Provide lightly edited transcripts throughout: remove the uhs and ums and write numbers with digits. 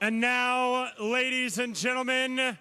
And now, ladies and gentlemen,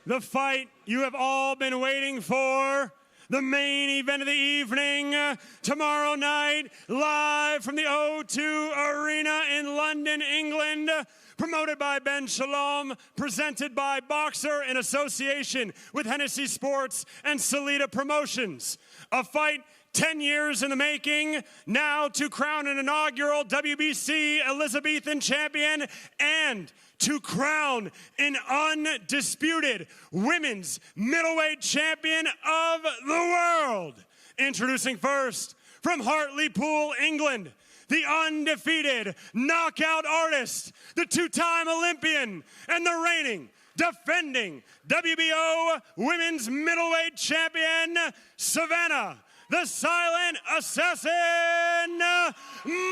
the fight you have all been waiting for, the main event of the evening, tomorrow night, live from the O2 Arena in London, England, promoted by Ben Shalom, presented by Boxer in association with Hennessy Sports and Salida Promotions. A fight 10 years in the making, now to crown an inaugural WBC Elizabethan champion and to crown an undisputed women's middleweight champion of the world. Introducing first, from Hartlepool, England, the undefeated knockout artist, the two-time Olympian, and the reigning, defending WBO women's middleweight champion, Savannah, the Silent Assassin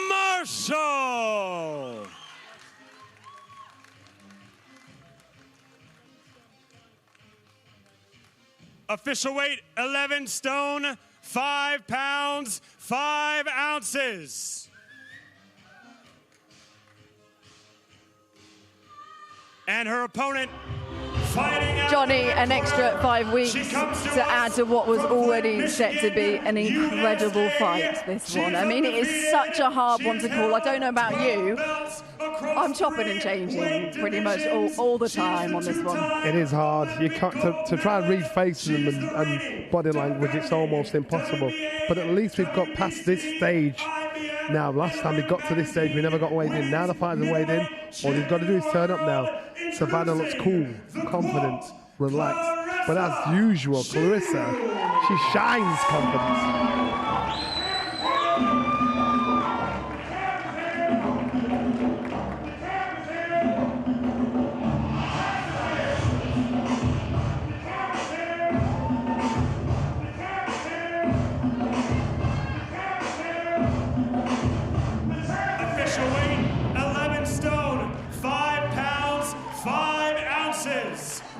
Marshall. Official weight, 11 stone, 5 pounds, 5 ounces. And her opponent, fighting out Johnny, an extra 5 weeks to add to what was already set to be an incredible fight, this one. I mean, it is such a hard one to call. I don't know about you. I'm chopping and changing pretty much all the time on this one. It is hard. You can't, to try and read faces and body language, it's almost impossible. But at least we've got past this stage now. Last time we got to this stage, we never got weighed in. Now the fighters are weighed in. All they've got to do is turn up now. Savannah looks cool, confident, relaxed. But as usual, Claressa, she shines confidence.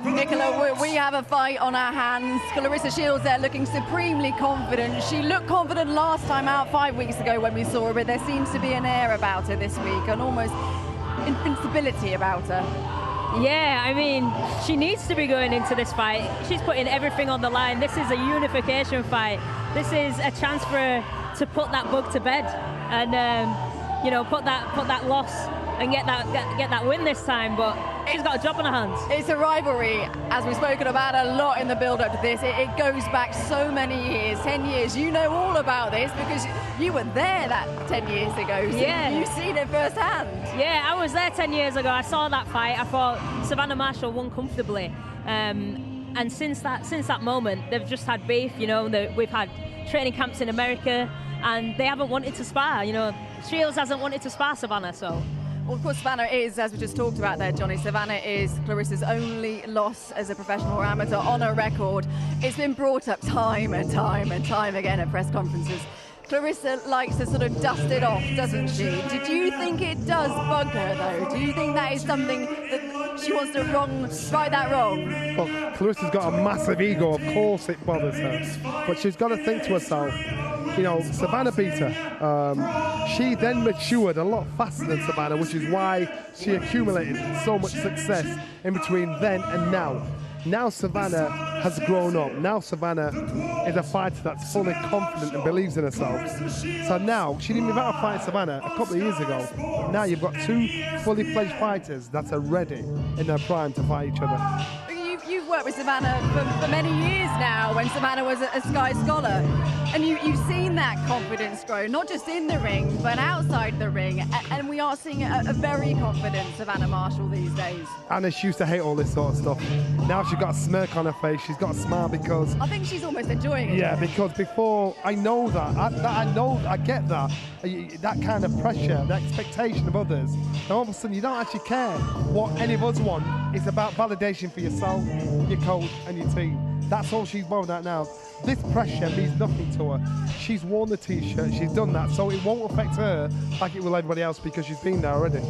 Nicola, we have a fight on our hands. Claressa Shields there looking supremely confident. She looked confident last time out 5 weeks ago when we saw her, but there seems to be an air about her this week, an almost invincibility about her. Yeah, I mean, she needs to be going into this fight. She's putting everything on the line. This is a unification fight. This is a chance for her to put that bug to bed and, you know, put that loss and get that win this time. But she's got a job on her hands. It's a rivalry, as we've spoken about a lot in the build-up to this. It goes back so many years, 10 years. You know all about this because you were there that 10 years ago. So yeah. You've seen it firsthand. Yeah, I was there 10 years ago. I saw that fight. I thought Savannah Marshall won comfortably. And since that moment, they've just had beef. You know, we've had training camps in America, and they haven't wanted to spar. You know, Shields hasn't wanted to spar Savannah, so. Well, of course, Savannah is, as we just talked about there, Johnny, Savannah is Claressa's only loss as a professional amateur on her record. It's been brought up time and time and time again at press conferences. Claressa likes to sort of dust it off, doesn't she? Do you think it does bug her, though? Do you think that is something that she wants to right that wrong? Well, Claressa's got a massive ego, of course it bothers her. But she's got to think to herself, you know, Savannah beat her. She then matured a lot faster than Savannah, which is why she accumulated so much success in between then and now. Now Savannah has grown up. Now Savannah is a fighter that's fully confident and believes in herself. So now, she didn't even have to fight Savannah a couple of years ago. Now you've got two fully fledged fighters that are ready in their prime to fight each other. You've worked with Savannah for many years now, when Savannah was a Sky Scholar, and you've seen that confidence grow, not just in the ring, but outside the ring, and we are seeing a very confident Savannah Marshall these days. Anna, she used to hate all this sort of stuff. Now she's got a smirk on her face, she's got a smile because... I think she's almost enjoying it. Yeah, because before, I know that, I get that kind of pressure, the expectation of others, and all of a sudden you don't actually care what any of us want. It's about validation for yourself, your coach and your team. That's all she's bothered at now. This pressure means nothing to her. She's worn the t-shirt, she's done that, so it won't affect her like it will everybody else because she's been there already.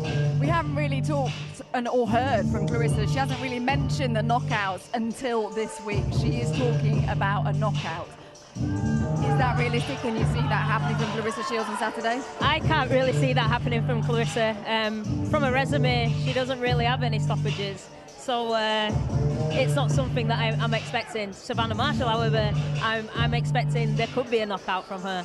We haven't really talked or heard from Claressa. She hasn't really mentioned the knockouts until this week. She is talking about a knockout. Is that realistic? Can you see that happening from Claressa Shields on Saturday? I can't really see that happening from Claressa. From a resume, she doesn't really have any stoppages. So it's not something that I'm expecting. Savannah Marshall, however, I'm expecting there could be a knockout from her.